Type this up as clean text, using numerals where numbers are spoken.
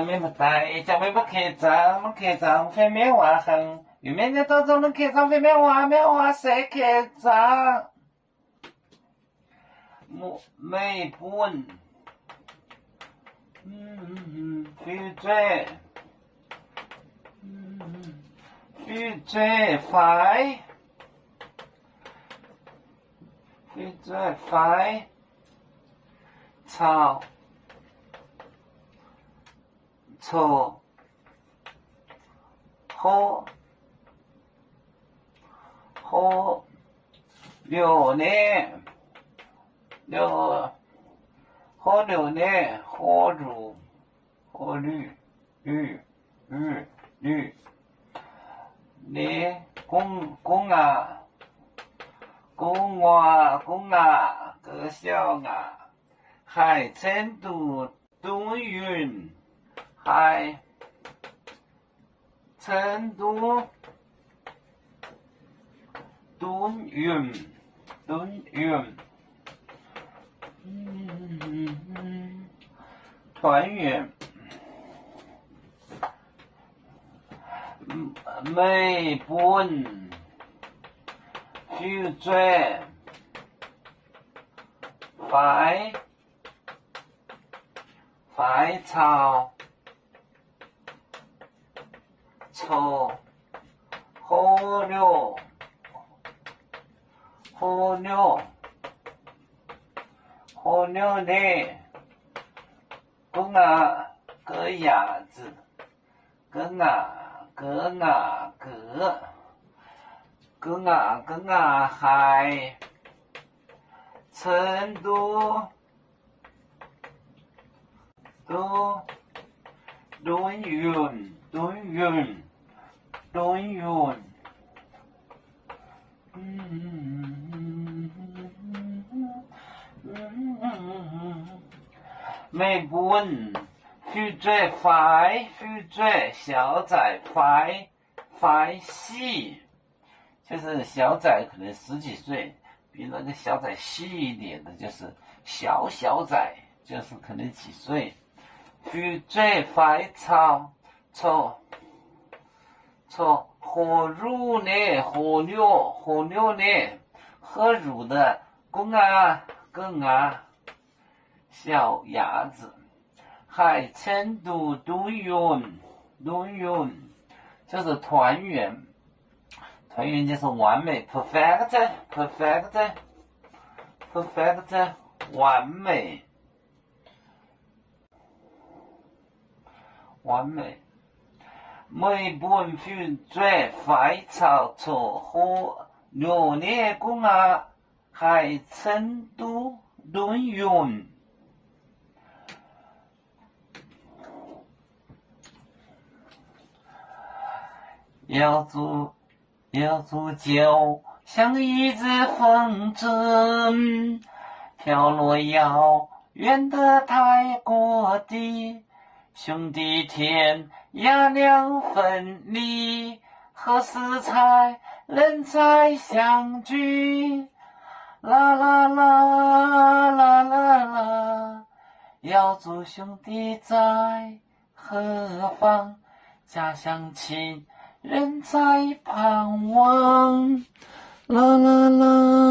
没么带，叫没不客栈非面话很，有面的当中的客栈非面话谁客栈？没本，非罪，非罪快，非罪快，操。错，好六年，好六年，好如好绿绿，你公啊，个小啊，海成都东云。海成都敦云，团圆，美本，非罪，快炒。错，好牛的，个鸭子，个海，成都敦云。美本，非罪快，小仔快细，就是小仔可能10几岁，比那个小仔细一点的，就是小仔，就是可能几岁。非罪快炒，喝乳呢，喝牛呢，喝乳的公小鸭子，海成都敦云，就是团圆就是完美 perfect 完美。每本非罪快炒错喝牛呢海成都敦云。要煮酒，像一只风筝，飘落遥远的泰国地。兄弟天涯两分离，何时才能再相聚？啦啦啦啦啦啦，要祝兄弟在何方？家乡亲人在盼望，啦啦啦。